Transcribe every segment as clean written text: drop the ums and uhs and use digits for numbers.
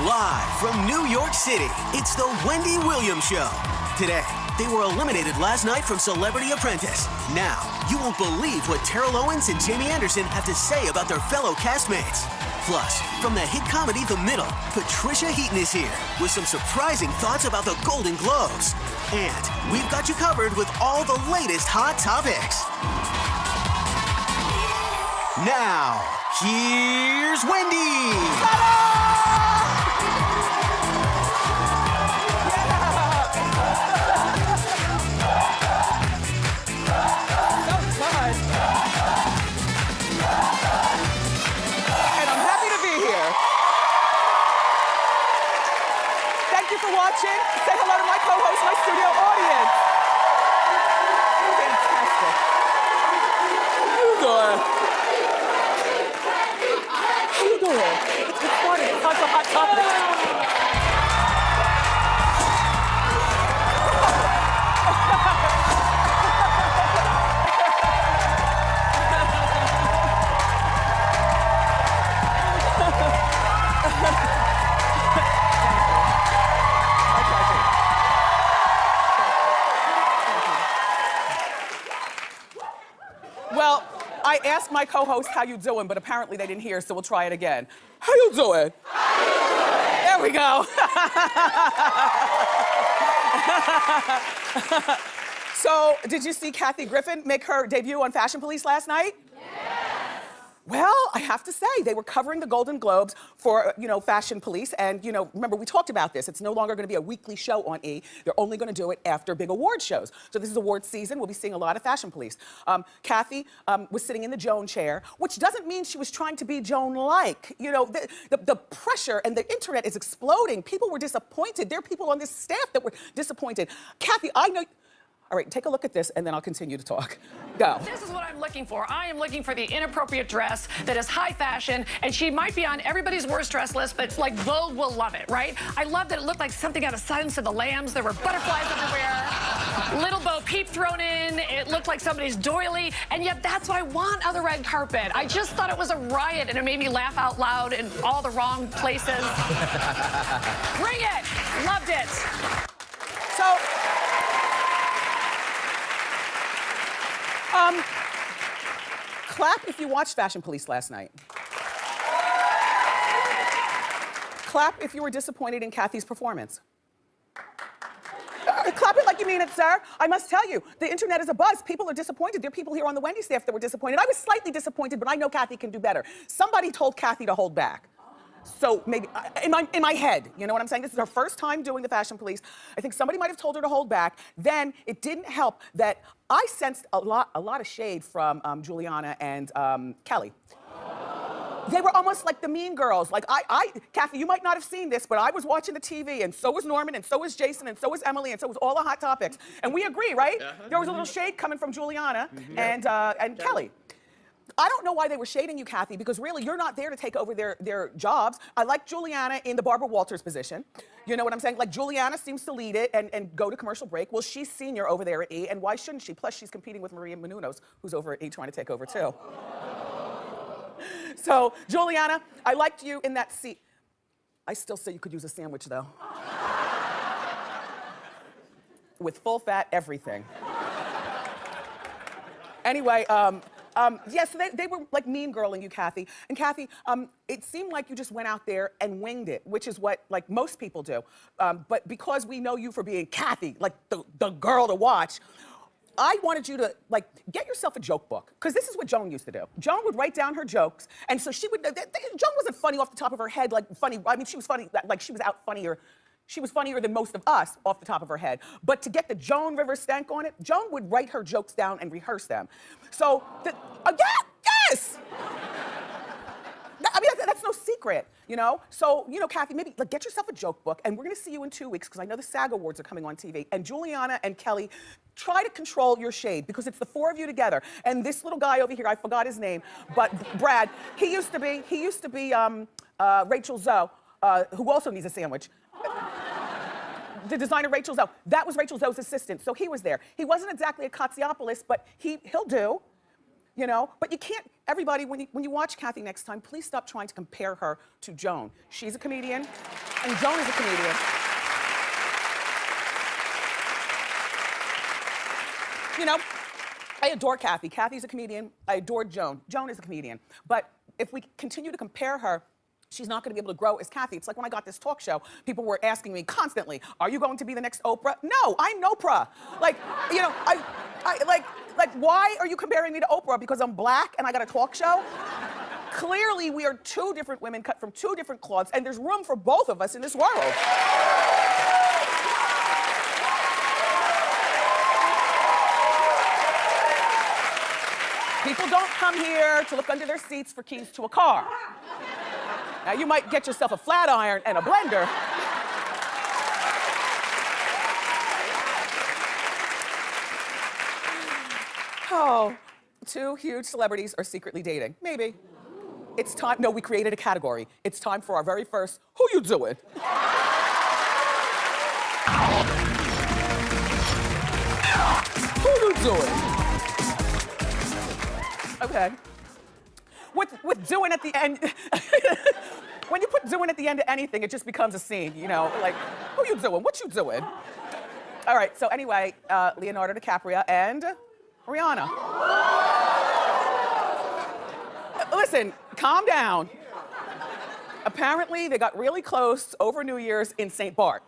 Live from New York City, it's the Wendy Williams Show. Today, they were eliminated last night from Celebrity Apprentice. Now, you won't believe what Terrell Owens and Jamie Anderson have to say about their fellow castmates. Plus, from the hit comedy The Middle, Patricia Heaton is here with some surprising thoughts about the Golden Globes. And we've got you covered with all the latest hot topics. Now, here's Wendy. Thank you for watching. Say hello to my co-host, my studio audience. Fantastic. How you doing? How you doing? It's funny. It's tons of hot topics. Well, I asked my co-host how you doing, but apparently they didn't hear, so we'll try it again. How you doing? There we go. So, did you see Kathy Griffin make her debut on Fashion Police last night? Well, I have to say, they were covering the Golden Globes for, Fashion Police. And, remember, we talked about this. It's no longer going to be a weekly show on E! They're only going to do it after big award shows. So this is award season. We'll be seeing a lot of Fashion Police. Kathy was sitting in the Joan chair, which doesn't mean she was trying to be Joan-like. The pressure and the internet is exploding. People were disappointed. There are people on this staff that were disappointed. Kathy, I know... All right, take a look at this, and then I'll continue to talk. Go. This is what I'm looking for. I am looking for the inappropriate dress that is high fashion, and she might be on everybody's worst dress list, but like Vogue will love it, right? I love that it looked like something out of Silence of the Lambs. There were butterflies everywhere, little Bo Peep thrown in. It looked like somebody's doily, and yet that's what I want on the red carpet. I just thought it was a riot, and it made me laugh out loud in all the wrong places. Bring it. Loved it. So... clap if you watched Fashion Police last night. Clap if you were disappointed in Kathy's performance. Clap it like you mean it, sir. I must tell you, the internet is abuzz. People are disappointed. There are people here on the Wendy staff that were disappointed. I was slightly disappointed, but I know Kathy can do better. Somebody told Kathy to hold back. So maybe, in my head, you know what I'm saying? This is her first time doing the Fashion Police. I think somebody might have told her to hold back. Then it didn't help that I sensed a lot of shade from Juliana and Kelly. They were almost like the mean girls. Like Kathy, you might not have seen this, but I was watching the TV, and so was Norman, and so was Jason, and so was Emily, and so was all the hot topics. And we agree, right? There was a little shade coming from Juliana and Kelly. I don't know why they were shading you, Kathy, because really, you're not there to take over their jobs. I like Juliana in the Barbara Walters position. You know what I'm saying? Like, Juliana seems to lead it and go to commercial break. Well, she's senior over there at E!, and why shouldn't she? Plus, she's competing with Maria Menounos, who's over at E! trying to take over, too. So, Juliana, I liked you in that seat. I still say you could use a sandwich, though. With full fat everything. Anyway, yes, they were like mean girling you, Kathy. And Kathy, it seemed like you just went out there and winged it, which is what like most people do. But because we know you for being Kathy, like the girl to watch, I wanted you to like get yourself a joke book, because this is what Joan used to do. Joan would write down her jokes, and so she would. Joan wasn't funny off the top of her head, like funny. I mean, she was funny, like she was out funnier. She was funnier than most of us off the top of her head. But to get the Joan Rivers stank on it, Joan would write her jokes down and rehearse them. So, yes! I mean, that's no secret, you know? So, Kathy, maybe like, get yourself a joke book, and we're gonna see you in 2 weeks, because I know the SAG Awards are coming on TV. And Juliana and Kelly, try to control your shade, because it's the four of you together. And this little guy over here, I forgot his name, but Brad, he used to be Rachel Zoe, who also needs a sandwich. The designer Rachel Zoe. That was Rachel Zoe's assistant, so he was there. He wasn't exactly a Katsiopolis, but he'll do, But you can't, everybody, when you watch Kathy next time, please stop trying to compare her to Joan. She's a comedian. And Joan is a comedian. You know, I adore Kathy. Kathy's a comedian. I adore Joan. Joan is a comedian. But if we continue to compare her, she's not gonna be able to grow as Kathy. It's like when I got this talk show, people were asking me constantly, are you going to be the next Oprah? No, I'm Oprah. Like, you know, like, why are you comparing me to Oprah? Because I'm black and I got a talk show? Clearly, we are two different women cut from two different cloths, and there's room for both of us in this world. People don't come here to look under their seats for keys to a car. Now, you might get yourself a flat iron and a blender. Oh, two huge celebrities are secretly dating. Maybe. It's time. No, we created a category. It's time for our very first, who you doing? Who you doing? Okay. With doing at the end, when you put doing at the end of anything, it just becomes a scene, you know? Like, who you doing? What you doing? All right, so anyway, Leonardo DiCaprio and Rihanna. Listen, calm down. Apparently, they got really close over New Year's in St. Bart.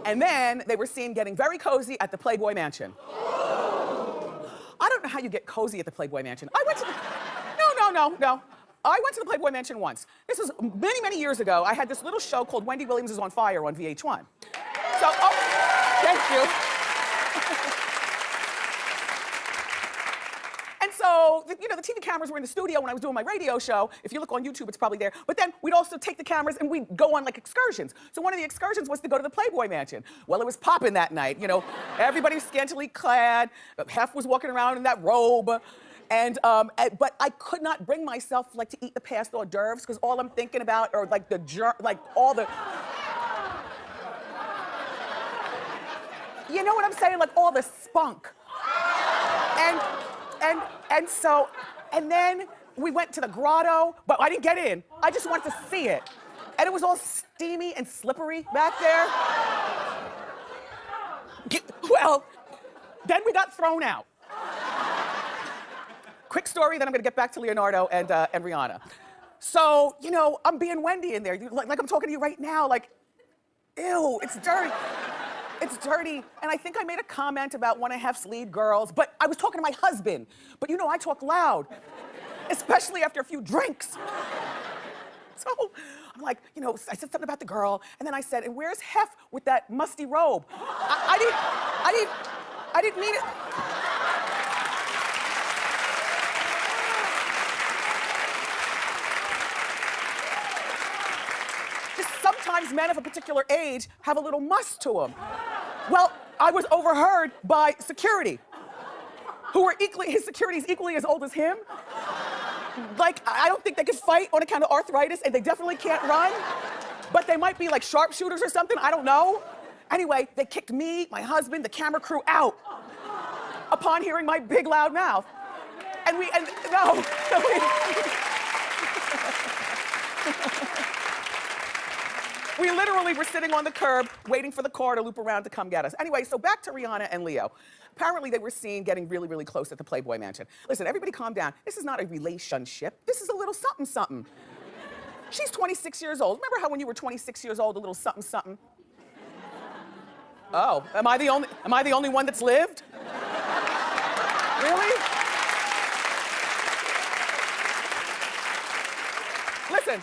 And then they were seen getting very cozy at the Playboy Mansion. I don't know how you get cozy at the Playboy Mansion. I went to the... No. I went to the Playboy Mansion once. This was many, many years ago. I had this little show called Wendy Williams is on Fire on VH1. So, thank you. And so, you know, the TV cameras were in the studio when I was doing my radio show. If you look on YouTube, it's probably there. But then we'd also take the cameras and we'd go on like excursions. So one of the excursions was to go to the Playboy Mansion. Well, it was popping that night, you know. Everybody was scantily clad. Hef was walking around in that robe. And, but I could not bring myself like to eat the past hors d'oeuvres because all I'm thinking about are like all the, you know what I'm saying? Like all the spunk. And then we went to the grotto, but I didn't get in. I just wanted to see it. And it was all steamy and slippery back there. Well, then we got thrown out. Quick story, then I'm gonna get back to Leonardo and Rihanna. So, you know, I'm being Wendy in there. Like I'm talking to you right now, like, ew, it's dirty. It's dirty. And I think I made a comment about one of Hef's lead girls, but I was talking to my husband. But you know, I talk loud, especially after a few drinks. So I'm like, you know, I said something about the girl, and then I said, and where's Hef with that musty robe? I didn't mean it. Sometimes men of a particular age have a little must to them. Well, I was overheard by security, who were his security's equally as old as him. Like, I don't think they could fight on account of arthritis, and they definitely can't run. But they might be like sharpshooters or something, I don't know. Anyway, they kicked me, my husband, the camera crew out upon hearing my big loud mouth. No. We literally were sitting on the curb waiting for the car to loop around to come get us. Anyway, so back to Rihanna and Leo. Apparently they were seen getting really, really close at the Playboy Mansion. Listen, everybody calm down. This is not a relationship. This is a little something, something. She's 26 years old. Remember how when you were 26 years old, a little something, something? Oh, am I the only one that's lived? Really? Listen.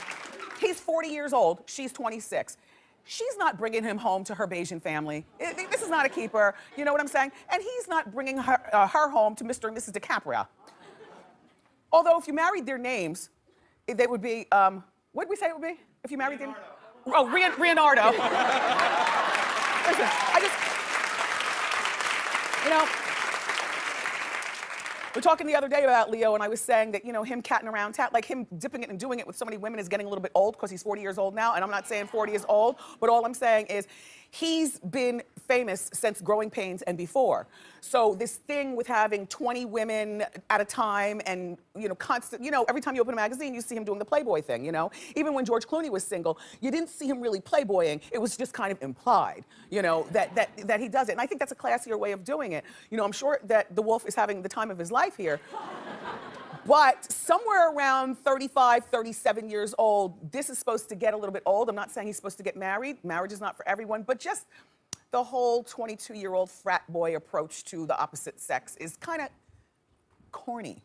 He's 40 years old, she's 26. She's not bringing him home to her Bayesian family. This is not a keeper, you know what I'm saying? And he's not bringing her home to Mr. and Mrs. DiCaprio. Although if you married their names, they would be, what did we say it would be? If you married them? Oh, Rihanna. Listen, you know, we're talking the other day about Leo, and I was saying that, you know, him catting around, like him dipping it and doing it with so many women is getting a little bit old because he's 40 years old now, and I'm not saying 40 is old, but all I'm saying is he's been famous since Growing Pains and before. So this thing with having 20 women at a time and, constant, every time you open a magazine, you see him doing the Playboy thing, Even when George Clooney was single, you didn't see him really Playboying. It was just kind of implied, that he does it. And I think that's a classier way of doing it. I'm sure that the Wolf is having the time of his life here. But somewhere around 35, 37 years old, this is supposed to get a little bit old. I'm not saying he's supposed to get married. Marriage is not for everyone, but just the whole 22-year-old frat boy approach to the opposite sex is kind of corny.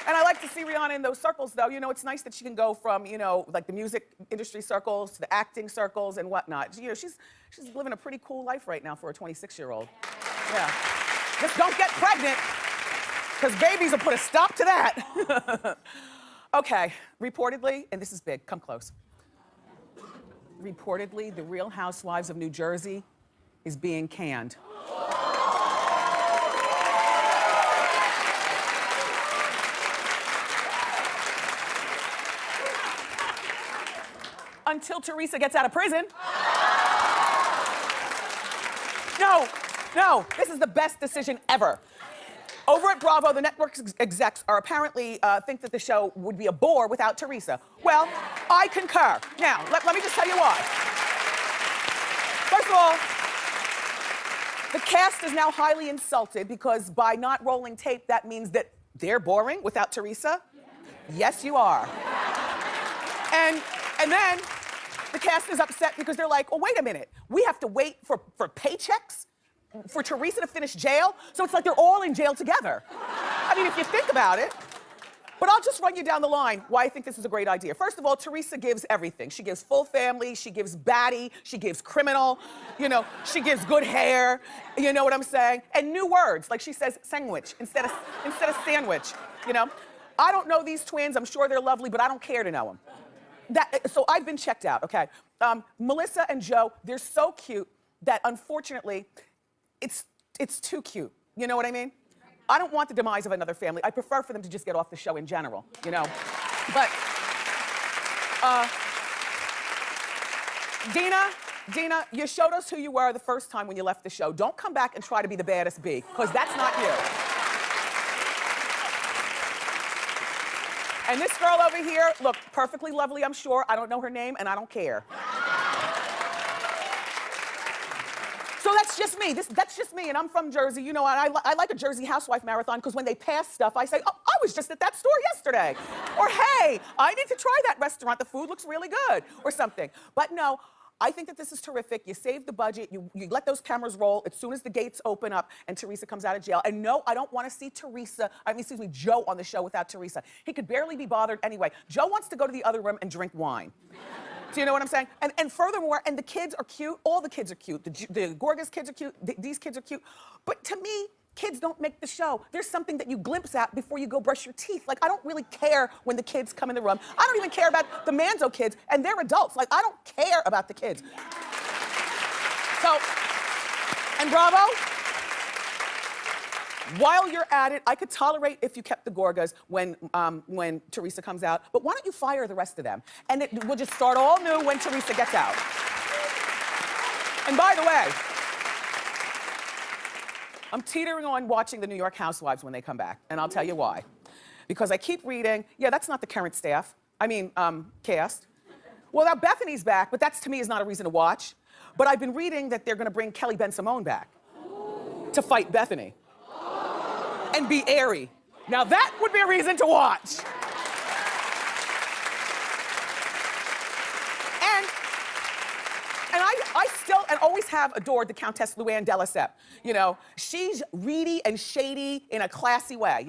And I like to see Rihanna in those circles, though. It's nice that she can go from, like the music industry circles to the acting circles and whatnot. She's living a pretty cool life right now for a 26-year-old. Yeah. Just don't get pregnant, because babies will put a stop to that. Okay, reportedly, and this is big, come close. Reportedly, the Real Housewives of New Jersey is being canned. Until Teresa gets out of prison. No, this is the best decision ever. Over at Bravo, the network's execs are apparently think that the show would be a bore without Teresa. Well, I concur. Now, let me just tell you why. First of all, the cast is now highly insulted because by not rolling tape, that means that they're boring without Teresa. Yes, you are. And then the cast is upset because they're like, oh, wait a minute. We have to wait for paychecks for Teresa to finish jail? So it's like they're all in jail together. I mean, if you think about it. But I'll just run you down the line why I think this is a great idea. First of all, Teresa gives everything. She gives full family, she gives baddie, she gives criminal, she gives good hair, you know what I'm saying? And new words, like she says sandwich instead of sandwich, I don't know these twins, I'm sure they're lovely, but I don't care to know them. So I've been checked out, okay? Melissa and Joe, they're so cute that unfortunately, it's too cute. You know what I mean? I don't want the demise of another family. I prefer for them to just get off the show in general, But, Dina, you showed us who you were the first time when you left the show. Don't come back and try to be the baddest bee, because that's not you. And this girl over here, look, perfectly lovely, I'm sure. I don't know her name, and I don't care. So that's just me. That's just me, and I'm from Jersey. And I like a Jersey housewife marathon because when they pass stuff, I say, oh, I was just at that store yesterday. Or, hey, I need to try that restaurant. The food looks really good, or something. But no, I think that this is terrific. You save the budget. You let those cameras roll as soon as the gates open up and Teresa comes out of jail. And no, I don't want to see Joe on the show without Teresa. He could barely be bothered anyway. Joe wants to go to the other room and drink wine. Do you know what I'm saying? And furthermore, and the kids are cute. All the kids are cute. The Gorgas kids are cute. These kids are cute. But to me, kids don't make the show. There's something that you glimpse at before you go brush your teeth. Like, I don't really care when the kids come in the room. I don't even care about the Manzo kids, and they're adults. Like, I don't care about the kids. So, and Bravo, while you're at it, I could tolerate if you kept the Gorgas when Teresa comes out, but why don't you fire the rest of them? And we'll just start all new when Teresa gets out. And by the way, I'm teetering on watching the New York Housewives when they come back, and I'll tell you why. Because I keep reading, yeah, that's not the current staff. Cast. Well, now Bethany's back, but that's to me is not a reason to watch. But I've been reading that they're gonna bring Kelly Ben-Simone back to fight Bethany. And be airy. Now that would be a reason to watch. And I still and always have adored the Countess Luann de Lesseps. She's reedy and shady in a classy way,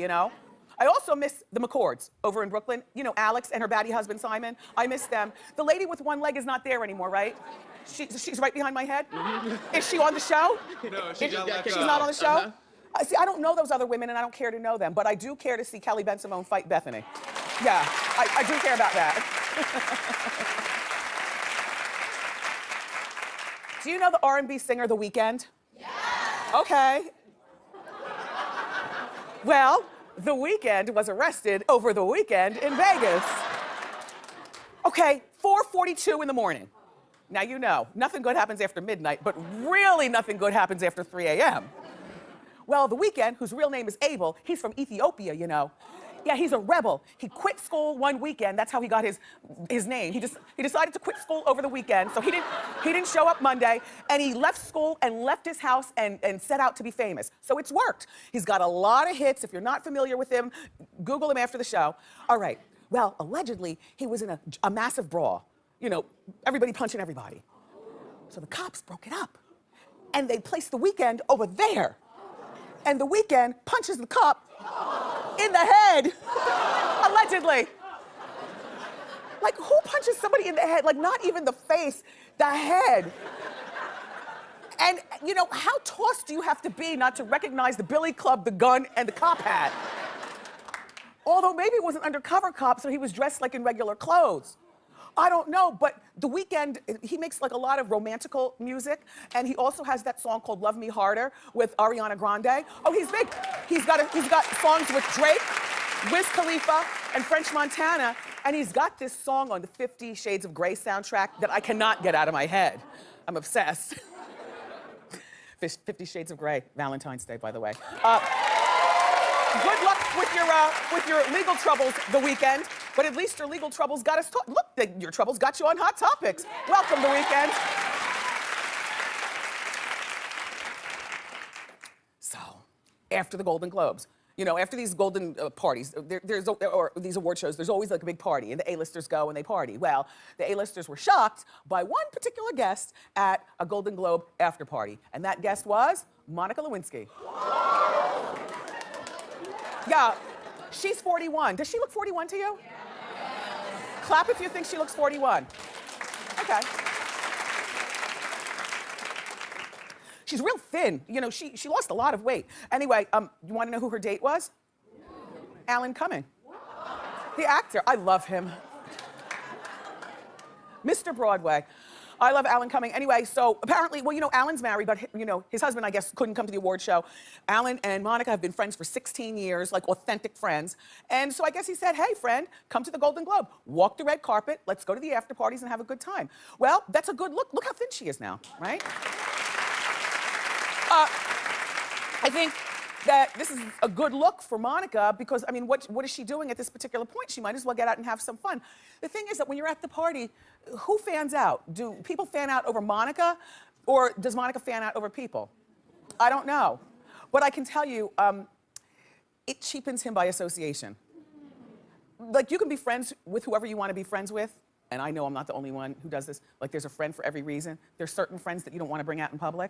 I also miss the McCords over in Brooklyn. Alex and her baddie husband, Simon. I miss them. The lady with one leg is not there anymore, right? She's right behind my head? Mm-hmm. Is she on the show? No, she's not on the show? Uh-huh. See, I don't know those other women, and I don't care to know them, but I do care to see Kelly Ben-Simone fight Bethany. Yeah, I do care about that. Do you know the R&B singer, The Weeknd? Yes! Okay. Well, The Weeknd was arrested over the weekend in Vegas. Okay, 4:42 in the morning. Now you know, nothing good happens after midnight, but really nothing good happens after 3 a.m. Well, The Weeknd, whose real name is Abel, he's from Ethiopia, you know. Yeah, he's a rebel. He quit school one weekend. That's how he got his name. He decided to quit school over the weekend, so he didn't show up Monday, and he left school and left his house and set out to be famous. So it's worked. He's got a lot of hits. If you're not familiar with him, Google him after the show. All right. Well, allegedly, he was in a massive brawl. You know, everybody punching everybody. So the cops broke it up, and they placed The Weeknd over there. And The Weeknd punches the cop in the head, allegedly. Like, who punches somebody in the head? Like, not even the face, the head. And, you know, how tossed do you have to be not to recognize the billy club, the gun, and the cop hat? Although maybe it was an undercover cop, so he was dressed like in regular clothes. I don't know, but The Weeknd, he makes like a lot of romantical music, and he also has that song called Love Me Harder with Ariana Grande. Oh, he's big. He's got songs with Drake, Wiz Khalifa, and French Montana, and he's got this song on the 50 Shades of Grey soundtrack that I cannot get out of my head. I'm obsessed. 50 Shades of Grey, Valentine's Day, by the way. Good luck with your legal troubles, The Weeknd. But at least your legal troubles got us talking. Look, your troubles got you on Hot Topics. Welcome, The Weeknd. So, after the Golden Globes, you know, after these golden parties, or these award shows, there's always like a big party, and the A-listers go and they party. Well, the A-listers were shocked by one particular guest at a Golden Globe after party, and that guest was Monica Lewinsky. Yeah, she's 41. Does she look 41 to you? Clap if you think she looks 41. Okay. She's real thin. You know, she lost a lot of weight. Anyway, you want to know who her date was? Alan Cumming. The actor. I love him. Mr. Broadway. I love Alan Cumming. Anyway, so apparently, well, you know, Alan's married, but, you know, his husband, I guess, couldn't come to the award show. Alan and Monica have been friends for 16 years, like authentic friends. And so I guess he said, hey, friend, come to the Golden Globe. Walk the red carpet. Let's go to the after parties and have a good time. Well, that's a good look. Look how thin she is now, right? I think that this is a good look for Monica because, I mean, what is she doing at this particular point? She might as well get out and have some fun. The thing is that when you're at the party, who fans out? Do people fan out over Monica, or does Monica fan out over people? I don't know. But I can tell you, it cheapens him by association. Like, you can be friends with whoever you want to be friends with, and I know I'm not the only one who does this. Like, there's a friend for every reason. There's certain friends that you don't want to bring out in public.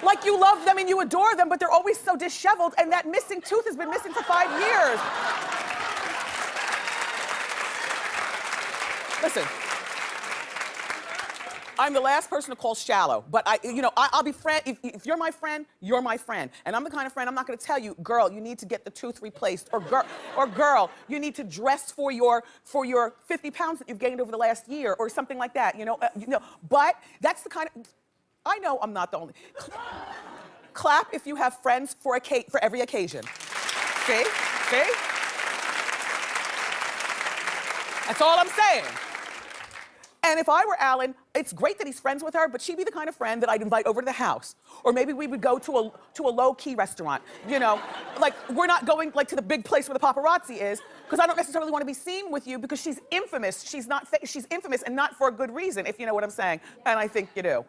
Like, you love them and you adore them, but they're always so disheveled, and that missing tooth has been missing for 5 years. Listen, I'm the last person to call shallow, but I'll be friend. If you're my friend, you're my friend. And I'm the kind of friend, I'm not gonna tell you, girl, you need to get the tooth replaced, or girl, you need to dress for your 50 pounds that you've gained over the last year, or something like that, But that's the kind of, I know I'm not the only. Clap if you have friends for every occasion. See? See? That's all I'm saying. And if I were Alan, it's great that he's friends with her, but she'd be the kind of friend that I'd invite over to the house. Or maybe we would go to a low-key restaurant, Like, we're not going like to the big place where the paparazzi is, because I don't necessarily want to be seen with you because she's infamous. She's infamous, and not for a good reason, if you know what I'm saying. And I think you do.